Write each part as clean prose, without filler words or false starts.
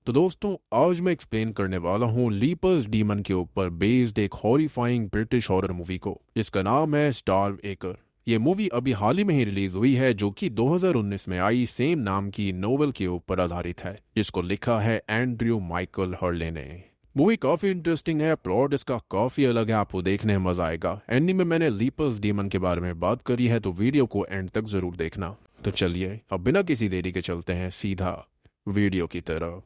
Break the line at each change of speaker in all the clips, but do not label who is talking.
तो दोस्तों आज मैं एक्सप्लेन करने वाला हूँ लीपर्स डीमन के ऊपर बेस्ड एक हॉरिफाइंग ब्रिटिश हॉरर मूवी को जिसका नाम है स्टार्व एकर। ये मूवी अभी हाल ही में ही रिलीज हुई है जो कि 2019 में आई सेम नाम की नोवेल के ऊपर आधारित है जिसको लिखा है एंड्रयू माइकल हर्ले ने। मूवी काफी इंटरेस्टिंग है, प्लॉट इसका काफी अलग है, आपको देखने में मजा आएगा। एंडिंग में मैंने लीपर्स डीमन के बारे में बात करी है तो वीडियो को एंड तक जरूर देखना। तो चलिए अब बिना किसी देरी के चलते हैं सीधा वीडियो की तरफ।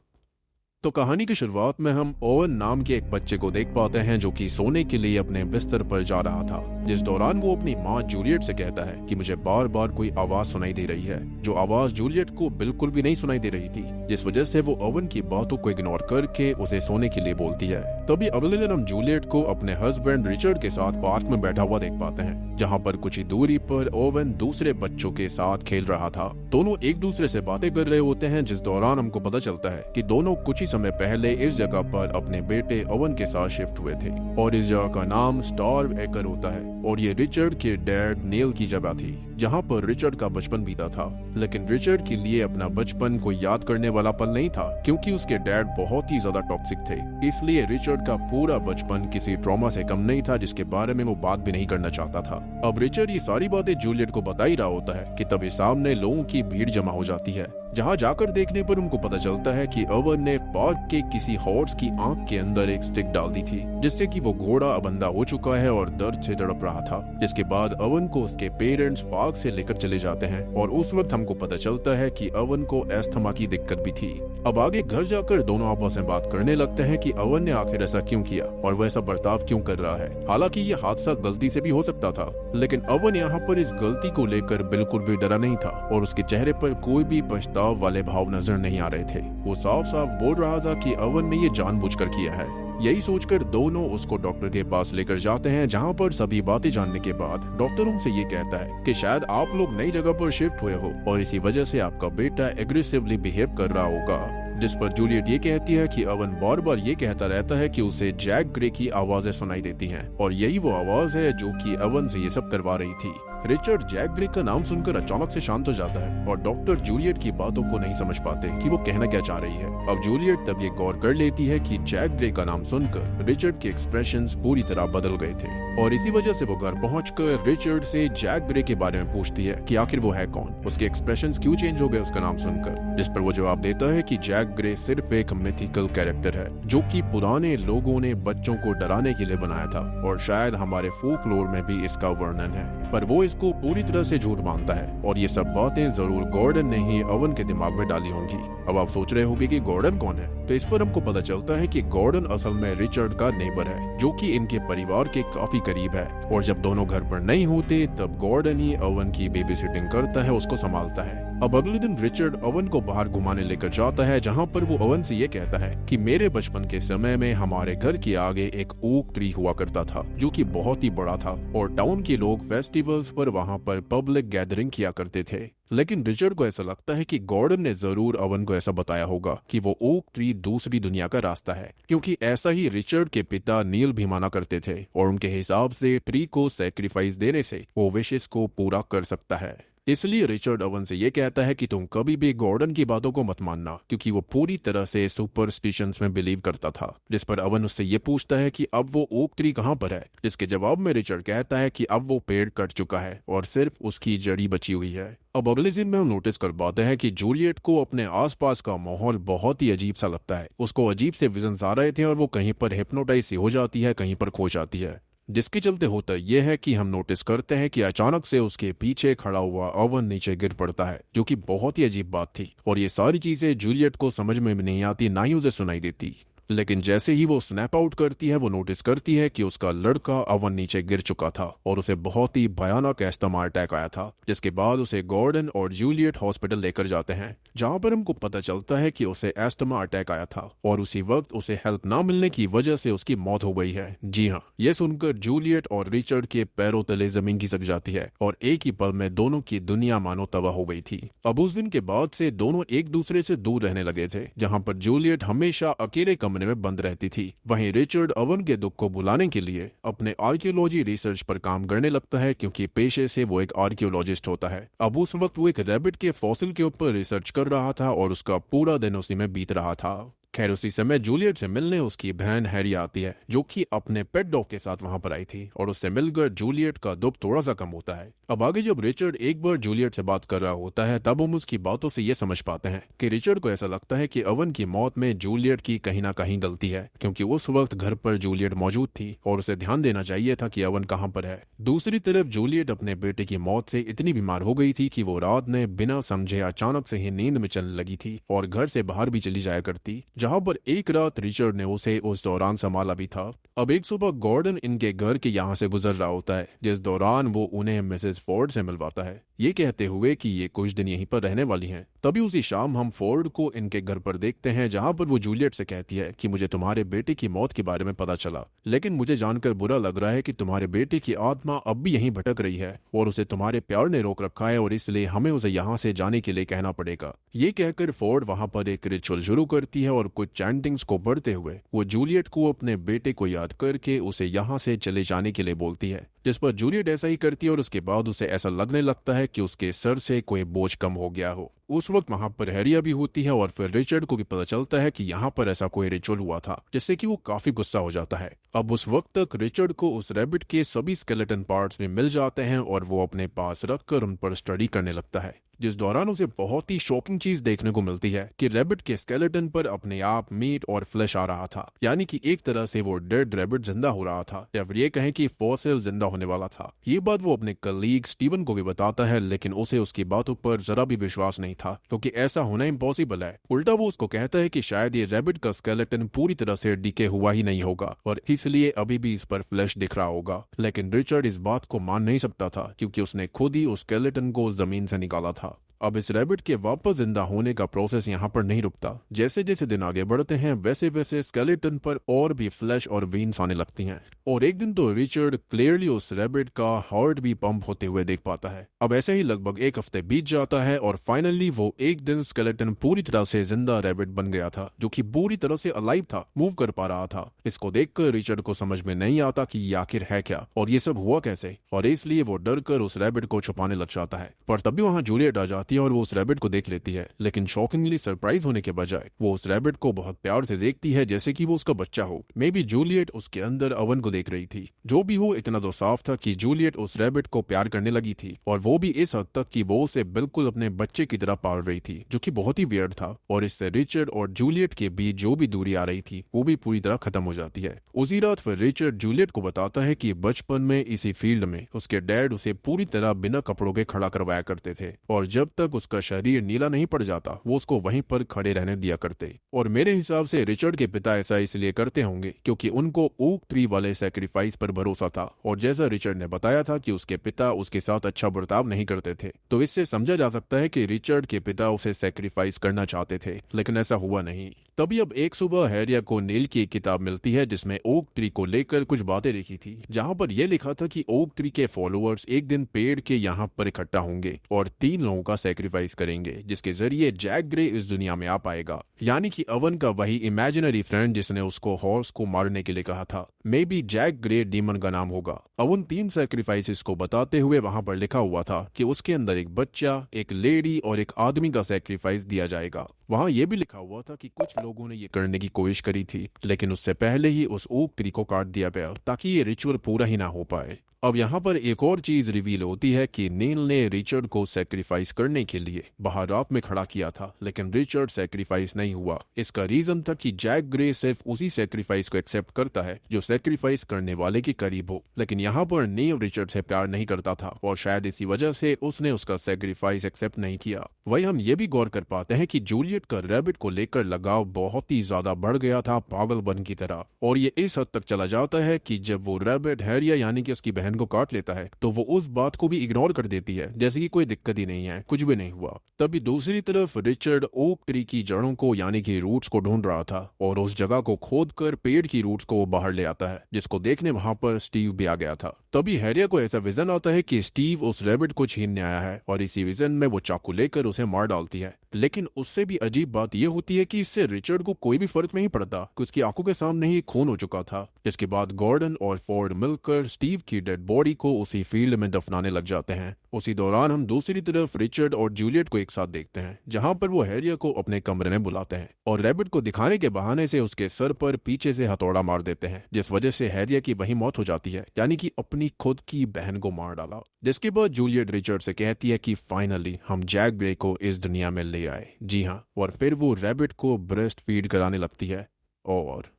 तो कहानी की शुरुआत में हम ओवन नाम के एक बच्चे को देख पाते हैं जो कि सोने के लिए अपने बिस्तर पर जा रहा था, जिस दौरान वो अपनी माँ जूलियट से कहता है कि मुझे बार बार कोई आवाज सुनाई दे रही है, जो आवाज जूलियट को बिल्कुल भी नहीं सुनाई दे रही थी, जिस वजह से वो ओवन की बातों को इग्नोर करके उसे सोने के लिए बोलती है। तभी अगले दिन हम जूलियट को अपने हस्बैंड रिचर्ड के साथ पार्क में बैठा हुआ देख पाते हैं, जहाँ पर कुछ ही दूरी पर ओवन दूसरे बच्चों के साथ खेल रहा था। दोनों एक दूसरे से बातें कर रहे होते हैं, जिस दौरान हमको पता चलता है कि दोनों कुछ ही समय पहले इस जगह पर अपने बेटे ओवन के साथ शिफ्ट हुए थे और इस जगह का नाम स्टार्व एकर होता है और ये रिचर्ड के डैड नील की जगह थी जहाँ पर रिचर्ड का बचपन बीता था। लेकिन रिचर्ड के लिए अपना बचपन कोई याद करने वाला पल नहीं था क्योंकि उसके डैड बहुत ही ज्यादा टॉक्सिक थे, इसलिए रिचर्ड का पूरा बचपन किसी ट्रॉमा से कम नहीं था जिसके बारे में वो बात भी नहीं करना चाहता था। अब रिचर्ड ये सारी बातें जूलियट को बता ही रहा होता है कि तभी सामने लोगों की भीड़ जमा हो जाती है, जहाँ जाकर देखने पर उनको पता चलता है कि ओवन ने पार्क के किसी हॉर्स की आंख के अंदर एक स्टिक डाल दी थी जिससे कि वो घोड़ा अबंधा हो चुका है और दर्द से तड़प रहा था। जिसके बाद ओवन को उसके पेरेंट्स पार्क से लेकर चले जाते हैं और उस वक्त हमको पता चलता है कि ओवन को एस्थमा की दिक्कत भी थी। अब आगे घर जाकर दोनों आपस में बात करने लगते हैं कि ओवन ने आखिर ऐसा क्यों किया और वह ऐसा बर्ताव क्यों कर रहा है। हालांकि ये हादसा गलती से भी हो सकता था, लेकिन ओवन यहाँ पर इस गलती को लेकर बिल्कुल भी डरा नहीं था और उसके चेहरे पर कोई भी पछताव वाले भाव नजर नहीं आ रहे थे। वो साफ साफ बोल रहा था कि ओवन ने ये जानबूझकर किया है। यही सोचकर दोनों उसको डॉक्टर के पास लेकर जाते हैं, जहाँ पर सभी बातें जानने के बाद डॉक्टर उनसे ये कहता है कि शायद आप लोग नई जगह पर शिफ्ट हुए हो और इसी वजह से आपका बेटा एग्रेसिवली बिहेव कर रहा होगा। जिस पर जूलियट ये कहती है कि ओवन बार बार ये कहता रहता है कि उसे जैक ग्रे की आवाजें सुनाई देती हैं और यही वो आवाज है जो कि ओवन से ये सब करवा रही थी। रिचर्ड जैक ग्रे का नाम सुनकर अचानक से शांत हो जाता है और डॉक्टर जूलियट की बातों को नहीं समझ पाते कि वो कहना क्या चाह रही है। अब जूलियट तब ये गौर कर लेती है कि जैक ग्रे का नाम सुनकर रिचर्ड के एक्सप्रेशंस पूरी तरह बदल गए थे और इसी वजह से वो घर पहुंचकर रिचर्ड से जैक ग्रे के बारे में पूछती है कि आखिर वो है कौन, उसके एक्सप्रेशंस क्यों चेंज हो गए उसका नाम सुनकर। जिस पर वो जवाब देता है कि जैक ग्रे सिर्फ एक मिथिकल कैरेक्टर है जो कि पुराने लोगों ने बच्चों को डराने के लिए बनाया था और शायद हमारे फोकलोर में भी इसका वर्णन है, पर वो इसको पूरी तरह से झूठ मानता है और ये सब बातें जरूर गॉर्डन ने ही ओवन के दिमाग में डाली होंगी। अब आप सोच रहे होंगे कि गॉर्डन कौन है, तो इस पर हमको पता चलता है कि गॉर्डन असल में रिचर्ड का नेबर है जो कि इनके परिवार के काफी करीब है और जब दोनों घर पर नहीं होते तब गॉर्डन ही ओवन की बेबी सिटिंग करता है, उसको संभालता है। अब अगले दिन रिचर्ड ओवन को बाहर घुमाने लेकर जाता है, जहाँ पर वो ओवन से ये कहता है कि मेरे बचपन के समय में हमारे घर के आगे एक ओक ट्री हुआ करता था जो कि बहुत ही बड़ा था और टाउन के लोग फेस्टिवल्स पर वहाँ पर पब्लिक गैदरिंग किया करते थे। लेकिन रिचर्ड को ऐसा लगता है कि गॉर्डन ने जरूर ओवन को ऐसा बताया होगा कि वो ओक ट्री दूसरी दुनिया का रास्ता है, क्योंकि ऐसा ही रिचर्ड के पिता नील भी माना करते थे और उनके हिसाब से ट्री को सैक्रिफाइस देने से वो विशेष को पूरा कर सकता है। इसलिए रिचर्ड ओवन से ये कहता है कि तुम कभी भी गॉर्डन की बातों को मत मानना, क्योंकि वो पूरी तरह से सुपरस्टिशंस में बिलीव करता था। जिस पर ओवन उससे ये पूछता है कि अब वो ओक ट्री कहाँ पर है, जिसके जवाब में रिचर्ड कहता है कि अब वो पेड़ कट चुका है और सिर्फ उसकी जड़ी बची हुई है। अब अगले दिन में हम नोटिस कर पाते हैं कि जूलियट को अपने आसपास का माहौल बहुत ही अजीब सा लगता है। उसको अजीब से विजन्स आ रहे थे और वो कहीं पर हिप्नोटाइज सी हो जाती है, कहीं पर खो जाती है, जिसके चलते होता यह है कि हम नोटिस करते हैं कि अचानक से उसके पीछे खड़ा हुआ ओवन नीचे गिर पड़ता है, जो कि बहुत ही अजीब बात थी और ये सारी चीजें जूलियट को समझ में नहीं आती, ना ही उसे सुनाई देती। लेकिन जैसे ही वो स्नैप आउट करती है वो नोटिस करती है कि उसका लड़का ओवन नीचे गिर चुका था और उसे बहुत ही भयानक एस्थमा अटैक आया था, जिसके बाद उसे गॉर्डन और जूलियट हॉस्पिटल लेकर जाते हैं, जहां पर हमको पता चलता है कि उसे एस्थमा अटैक आया था और उसी वक्त उसे हेल्प ना मिलने की वजह से उसकी मौत हो गई है। जी हाँ, ये सुनकर जूलियट और रिचर्ड के पैरों तले जमीन खिसक जाती है और एक ही पल में दोनों की दुनिया मानो तबाह हो गई थी। अब उस दिन के बाद से दोनों एक दूसरे से दूर रहने लगे थे, जहाँ पर जूलियट हमेशा अकेले कमरे में बंद रहती थी। वहीं रिचर्ड ओवन के दुख को भुलाने के लिए अपने आर्कियोलॉजी रिसर्च पर काम करने लगता है, क्योंकि पेशे से वो एक आर्कियोलॉजिस्ट होता है। अब उस वक्त वो एक रैबिट के फॉसिल के ऊपर रिसर्च कर रहा था और उसका पूरा दिन उसी में बीत रहा था। खैर उसी समय जूलियट से मिलने उसकी बहन हैरी आती है, जो कि अपने पेट डॉग के साथ वहां पर आई थी, और उससे मिलकर जूलियट का दुख थोड़ा सा कम होता है। अब आगे जब रिचर्ड एक बार जूलियट से बात कर रहा होता है, तब हम उसकी बातों से ये समझ पाते हैं कि रिचर्ड को ऐसा लगता है कि अवन की मौत में जूलियट की कहीं ना कहीं गलती है, क्योंकि उस वक्त घर पर जूलियट मौजूद थी और उसे ध्यान देना चाहिए था कि अवन कहाँ पर है। दूसरी तरफ जूलियट अपने बेटे की मौत से इतनी बीमार हो गई थी कि वो रात में बिना समझे अचानक से ही नींद में चलने लगी थी और घर से बाहर भी चली जाया करती, जहां पर एक रात रिचर्ड ने उसे उस दौरान संभाला भी था। अब एक सुबह गॉर्डन इनके घर के यहाँ से गुजर रहा होता है, जिस दौरान वो उन्हें मिसेस फोर्ड से मिलवाता है, ये कहते हुए कि ये कुछ दिन यहीं पर रहने वाली हैं। तभी उसी शाम हम फोर्ड को इनके घर पर देखते हैं, जहां पर वो जूलियट से कहती है कि मुझे तुम्हारे बेटे की मौत के बारे में पता चला, लेकिन मुझे जानकर बुरा लग रहा है कि तुम्हारे बेटे की आत्मा अब भी यहीं भटक रही है और उसे तुम्हारे प्यार ने रोक रखा है और इसलिए हमें उसे यहाँ से जाने के लिए कहना पड़ेगा। ये कहकर फोर्ड वहां पर एक रिचुअल शुरू करती है और कुछ चैंटिंग्स को पढ़ते हुए वो जूलियट को अपने बेटे को याद करके उसे यहाँ से चले जाने के लिए बोलती है, जिस पर जूलियट ऐसा ही करती है और उसके बाद उसे ऐसा लगने लगता है कि उसके सर से कोई बोझ कम हो गया हो। उस वक्त वहां पर हैरिया भी होती है और फिर रिचर्ड को भी पता चलता है कि यहाँ पर ऐसा कोई रिचुअल हुआ था, जिससे कि वो काफी गुस्सा हो जाता है। अब उस वक्त तक रिचर्ड को उस रैबिट के सभी स्केलेटन पार्ट्स भी मिल जाते हैं और वो अपने पास रखकर उन पर स्टडी करने लगता है, जिस दौरान उसे बहुत ही शॉकिंग चीज देखने को मिलती है कि रैबिट के स्केलेटन पर अपने आप मीट और फ्लैश आ रहा था, यानी कि एक तरह से वो डेड रैबिट जिंदा हो रहा था, या फिर ये कहें कि फॉसिल जिंदा होने वाला था। ये बात वो अपने कलीग स्टीवन को भी बताता है, लेकिन उसे उसकी बातों पर जरा भी विश्वास नहीं था, क्योंकि ऐसा होना इम्पॉसिबल है। उल्टा वो उसको कहता है कि शायद ये रैबिट का स्केलेटन पूरी तरह से डीके हुआ ही नहीं होगा और इसलिए अभी भी इस पर फ्लैश दिख रहा होगा। लेकिन रिचर्ड इस बात को मान नहीं सकता था, क्योंकि उसने खुद ही उस स्केलेटन को जमीन से निकाला था। अब इस रैबिट के वापस जिंदा होने का प्रोसेस यहाँ पर नहीं रुकता। जैसे जैसे दिन आगे बढ़ते हैं वैसे वैसे स्केलेटन पर और भी फ्लैश और वेन्स आने लगती हैं, और एक दिन तो रिचर्ड क्लियरली उस रैबिट का हार्ट भी पंप होते हुए देख पाता है। अब ऐसे ही लगभग एक हफ्ते बीत जाता है और फाइनली वो एक दिन स्केलेटन पूरी तरह से जिंदा रैबिट बन गया था, जो कि पूरी तरह से अलाइव था, मूव कर पा रहा था। इसको देखकर रिचर्ड को समझ में नहीं आता कि ये आखिर है क्या और ये सब हुआ कैसे, और इसलिए वो डर कर उस रैबिट को छुपाने लग जाता है। पर तभी वहां जूलियट आ जाती है और वो उस रैबिट को देख लेती है, लेकिन शॉकिंगली सरप्राइज होने के बजाय वो उस रैबिट को बहुत प्यार से देखती है, जैसे कि वो उसका बच्चा हो। मे बी जूलियट उसके अंदर अवन को देख रही थी। जो भी हो, इतना तो साफ था कि जूलियट उस रैबिट को प्यार करने लगी थी, और वो भी इस हद तक कि वो उसे बिल्कुल अपने बच्चे की तरह पाल रही थी, जो कि बहुत ही वियर्ड था। और इससे रिचर्ड और जूलियट के बीच जो भी दूरी आ रही थी वो भी पूरी तरह खत्म हो जाती है। उसी रात फिर रिचर्ड जूलियट को बताता है कि बचपन में इसी फील्ड में उसके डैड उसे पूरी तरह बिना कपड़ों के खड़ा करवाया करते थे, और जब तक उसका शरीर नीला नहीं पड़ जाता वो उसको वहीं पर खड़े रहने दिया करते। और मेरे हिसाब से रिचर्ड के पिता ऐसा इसलिए करते होंगे क्योंकि उनको ओक ट्री वाले सैक्रिफाइस पर भरोसा था, और जैसा रिचर्ड ने बताया था कि उसके पिता उसके साथ अच्छा बर्ताव नहीं करते थे, तो इससे समझा जा सकता है कि रिचर्ड के पिता उसे सैक्रिफाइस करना चाहते थे, लेकिन ऐसा हुआ नहीं। तभी अब एक सुबह हैरिया को नील की एक किताब मिलती है जिसमें ओक ट्री को लेकर कुछ बातें लिखी थी, जहां पर यह लिखा था कि ओक ट्री के फॉलोअर्स एक दिन पेड़ के यहाँ पर इकट्ठा होंगे और 3 लोगों का सैक्रिफाइस करेंगे, जिसके जरिए जैक ग्रे इस दुनिया में आ पाएगा, यानी कि अवन का वही इमेजिनरी फ्रेंड जिसने उसको हॉर्स को मारने के लिए कहा था। Maybe Jack Grey Demon का नाम होगा। अवन 3 सैक्रिफाइसेस को बताते हुए वहां पर लिखा हुआ था कि उसके अंदर एक बच्चा, एक लेडी और एक आदमी का सैक्रिफाइस दिया जाएगा। वहां यह भी लिखा हुआ था कि कुछ लोगों ने ये करने की कोशिश करी थी, लेकिन उससे पहले ही उस ओक ट्री को काट दिया गया ताकि ये रिचुअल पूरा ही ना हो पाए। अब यहाँ पर एक और चीज रिवील होती है कि नील ने रिचर्ड को सैक्रिफाइस करने के लिए बाहर रात में खड़ा किया था, लेकिन रिचर्ड सैक्रिफाइस नहीं हुआ। इसका रीजन था कि जैक ग्रे सिर्फ उसी सैक्रिफाइस को एक्सेप्ट करता है जो सैक्रिफाइस करने वाले के करीब हो, लेकिन यहाँ पर नील रिचर्ड से प्यार नहीं करता था और शायद इसी वजह से उसने उसका सैक्रिफाइस एक्सेप्ट नहीं किया। वही हम ये भी गौर कर पाते हैं कि जूलियट का रैबिट को लेकर लगाव बहुत ही ज्यादा बढ़ गया था, पागलपन की तरह, और ये इस हद तक चला जाता है कि जब वो रैबिट हैरिया यानी कि उसकी बहन को काट लेता है तो वो उस बात को भी इग्नोर कर देती है, जैसे कि कोई दिक्कत ही नहीं है, कुछ भी नहीं हुआ। तभी दूसरी तरफ रिचर्ड ओक ट्री की जड़ों को यानी कि रूट्स को ढूंढ रहा था, और उस जगह को खोद कर पेड़ की रूट्स को वो बाहर ले आता है, जिसको देखने वहां पर स्टीव भी आ गया था। तभी हैरिया को ऐसा विजन आता है कि स्टीव उस रैबिट को छीनने आया है, और इसी विजन में वो चाकू लेकर उसे मार डालती है, लेकिन उससे भी अजीब बात यह होती है कि इससे रिचर्ड को कोई भी फर्क नहीं पड़ता कि उसकी आंखों के सामने ही खून हो चुका था। जिसके बाद गॉर्डन और फोर्ड मिलकर स्टीव की डेड बॉडी को उसी फील्ड में दफनाने लग जाते हैं। उसी दौरान हम दूसरी तरफ रिचर्ड और जूलियट को एक साथ देखते हैं, जहां पर वो हैरिया को अपने कमरे में बुलाते हैं और रैबिट को दिखाने के बहाने से उसके सर पर पीछे से हथौड़ा मार देते हैं, जिस वजह से हैरिया की वही मौत हो जाती है, यानी कि अपनी खुद की बहन को मार डाला। जिसके बाद जूलियट रिचर्ड से कहती है कि फाइनली हम जैक ग्रे को इस दुनिया में ले आए। जी हाँ, और फिर वो रैबिट को ब्रेस्ट फीड कराने लगती है और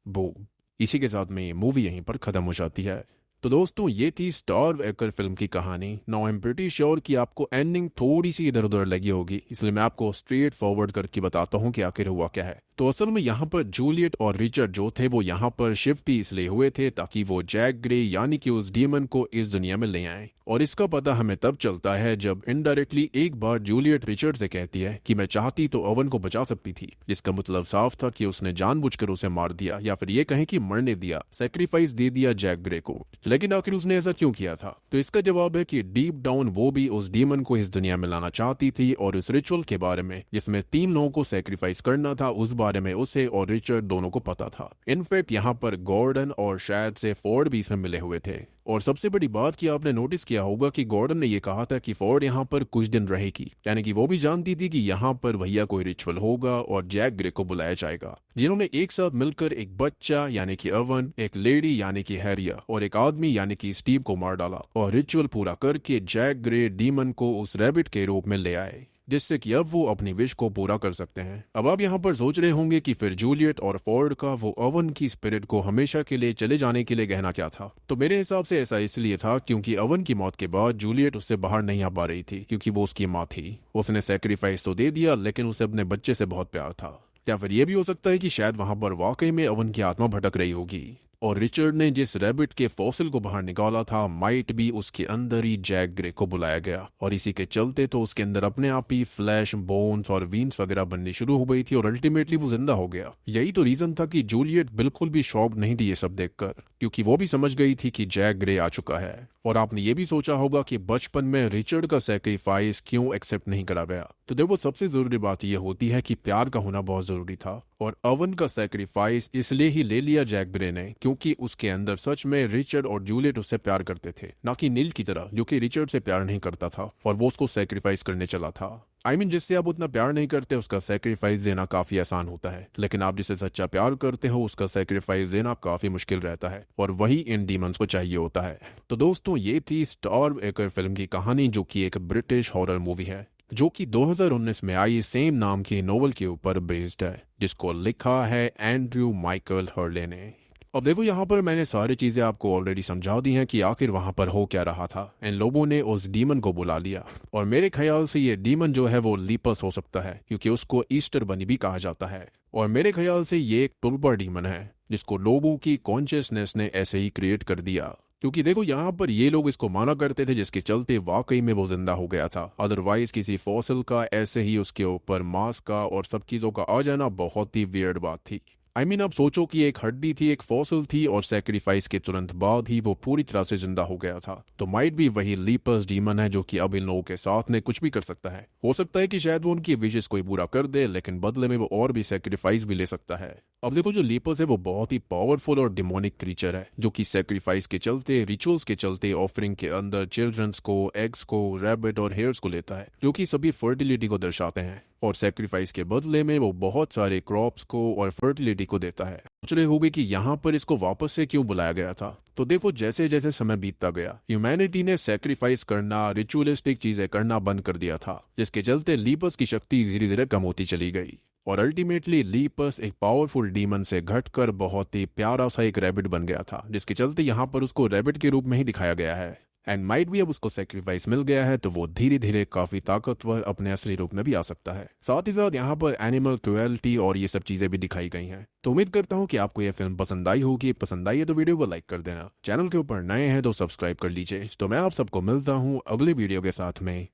बूम, इसी के साथ में ये मूवी यहीं पर खत्म हो जाती है। तो दोस्तों, ये थी स्टार्व एकर फिल्म की कहानी। Now I am pretty sure कि आपको एंडिंग थोड़ी सी इधर उधर लगी होगी, इसलिए मैं आपको स्ट्रेट फॉरवर्ड करके बताता हूँ कि आखिर हुआ क्या है। तो असल में यहाँ पर जूलियट और रिचर्ड जो थे वो यहाँ पर शिफ्ट ही इसलिए हुए थे ताकि वो जैक ग्रे यानी कि उस डीमन को इस दुनिया में ले आए। और इसका पता हमें तब चलता है जब इनडायरेक्टली एक बार जूलियट रिचर्ड से कहती है कि मैं चाहती तो ओवन को बचा सकती थी, जिसका मतलब साफ था कि उसने जानबूझकर उसे मार दिया, या फिर ये कहें कि मरने दिया, सेक्रीफाइस दे दिया जैक ग्रे को। लेकिन आखिर उसने ऐसा क्यों किया था? तो इसका जवाब है कि डीप डाउन वो भी उस डीमन को इस दुनिया में लाना चाहती थी, और उस रिचुअल के बारे में जिसमें 3 लोगों को सेक्रीफाइस करना था, उस बारे में उसे और रिचर्ड दोनों को पता था। इनफैक्ट यहाँ पर गॉर्डन और शायद से फोर्ड भी इसमें मिले हुए थे। और सबसे बड़ी बात कि आपने नोटिस किया होगा कि गॉर्डन ने यह कहा था कि फोर्ड यहाँ पर कुछ दिन रहेगी, यानी कि वो भी जानती थी कि यहाँ पर भैया कोई रिचुअल होगा और जैक ग्रे को बुलाया जाएगा, जिन्होंने एक साथ मिलकर एक बच्चा यानी कि ओवन, एक लेडी यानी कि हैरिया और एक आदमी यानी कि स्टीव को मार डाला और रिचुअल पूरा करके जैक ग्रे डीमन को उस रैबिट के रूप में ले आए, जिससे कि अब वो अपनी विश को पूरा कर सकते हैं। अब आप यहाँ पर सोच रहे होंगे कि फिर जूलियट और फोर्ड का वो ओवन की स्पिरिट को हमेशा के लिए चले जाने के लिए कहना क्या था? तो मेरे हिसाब से ऐसा इसलिए था क्योंकि ओवन की मौत के बाद जूलियट उससे बाहर नहीं आ पा रही थी, क्योंकि वो उसकी माँ थी। उसने सेक्रीफाइस तो दे दिया, लेकिन उसे अपने बच्चे से बहुत प्यार था। या फिर ये भी हो सकता है कि शायद वहां पर वाकई में ओवन की आत्मा भटक रही होगी, और रिचर्ड ने जिस रैबिट के फॉसिल को बाहर निकाला था माइट भी उसके अंदर ही जैक ग्रे को बुलाया गया, और इसी के चलते तो उसके अंदर अपने आप ही फ्लैश, बोन्स और वीन्स वगैरह बननी शुरू हो गई थी और अल्टीमेटली वो जिंदा हो गया। यही तो रीजन था कि जूलियट बिल्कुल भी शॉक नहीं थी ये सब देखकर, क्योंकि वो भी समझ गई थी कि जैक ग्रे आ चुका है। और आपने ये भी सोचा होगा कि बचपन में रिचर्ड का सैक्रिफाइस क्यों एक्सेप्ट नहीं करा गया? तो देखो, सबसे जरूरी बात यह होती है कि प्यार का होना बहुत जरूरी था, और ओवन का सैक्रिफाइस इसलिए ही ले लिया जैक ग्रे ने क्योंकि उसके अंदर सच में रिचर्ड और जूलियट उससे प्यार करते थे, ना कि नील की तरह जो कि रिचर्ड से प्यार नहीं करता था और वो उसको सैक्रिफाइस करने चला था। जिससे आप उतना प्यार नहीं करते उसका सैक्रिफाइस देना काफी आसान होता है, लेकिन आप जिसे सच्चा प्यार करते हो उसका सैक्रिफाइस देना काफी मुश्किल रहता है, और वही इन डीमंस को चाहिए होता है। तो दोस्तों, ये थी स्टार्व एकर फिल्म की कहानी, जो कि एक ब्रिटिश हॉरर मूवी है, जो कि 2019 में आई सेम नाम की नोवेल के ऊपर बेस्ड है, जिसको लिखा है एंड्रयू माइकल हर्ले ने। अब देखो, यहाँ पर मैंने सारी चीजें आपको ऑलरेडी समझा दी हैं कि आखिर वहां पर हो क्या रहा था। इन लोगों ने उस डीमन को बुला लिया, और मेरे ख्याल से ये डीमन जो है वो लीपस हो सकता है, क्योंकि उसको ईस्टर बनी भी कहा जाता है। और मेरे ख्याल से ये एक टुल्पर डीमन है, जिसको लोगों की कॉन्शियसनेस ने ऐसे ही क्रिएट कर दिया। क्योंकि देखो, यहाँ पर ये लोग इसको माना करते थे, जिसके चलते वाकई में वो जिंदा हो गया था। अदरवाइज किसी फॉसिल का ऐसे ही उसके ऊपर मांस का और सब चीजों का आ जाना बहुत ही वियर्ड बात थी। अब सोचो कि एक हड्डी थी, एक फॉसिल थी, और सेक्रीफाइस के तुरंत बाद ही वो पूरी तरह से जिंदा हो गया था। तो माइट भी वही लीपर्स डीमन है जो कि अब इन लोगों के साथ में कुछ भी कर सकता है। हो सकता है कि शायद वो उनकी विशेष कोई पूरा कर दे, लेकिन बदले में वो और भी सेक्रीफाइस भी ले सकता है। अब देखो, जो लीपर्स है वो बहुत ही पावरफुल और डिमोनिक क्रीचर है, जो कि सेक्रीफाइस के चलते, रिचुअल्स के चलते ऑफरिंग के अंदर चिल्ड्रंस को, एग्स को, रैबिट और हेयर्स को लेता है, जो कि सभी फर्टिलिटी को दर्शाते हैं, और सेक्रीफाइस के बदले में वो बहुत सारे क्रॉप्स को और फर्टिलिटी को देता है। सोच रहे होंगे कि यहाँ पर इसको वापस से क्यों बुलाया गया था? तो देखो, जैसे जैसे समय बीतता गया, ह्यूमैनिटी ने सेक्रीफाइस करना, रिचुअलिस्टिक चीजें करना बंद कर दिया था, जिसके चलते लीपर्स की शक्ति धीरे धीरे कम होती चली गई, और अल्टीमेटली लीपर्स एक पावरफुल डीमन से घटकर बहुत ही प्यारा सा एक रैबिट बन गया था, जिसके चलते यहाँ पर उसको रैबिट के रूप में ही दिखाया गया है। एंड माइट भी अब उसको सेक्रीफाइस मिल गया है, तो वो धीरे धीरे काफी ताकतवर अपने असली रूप में भी आ सकता है। साथ ही साथ यहाँ पर एनिमल क्रुएल्टी और ये सब चीजें भी दिखाई गई हैं। तो उम्मीद करता हूँ कि आपको ये फिल्म पसंद आई होगी। पसंद आई है तो वीडियो को लाइक कर देना, चैनल के ऊपर नए हैं तो सब्सक्राइब कर लीजिए। तो मैं आप सबको मिलता हूँ अगली वीडियो के साथ में।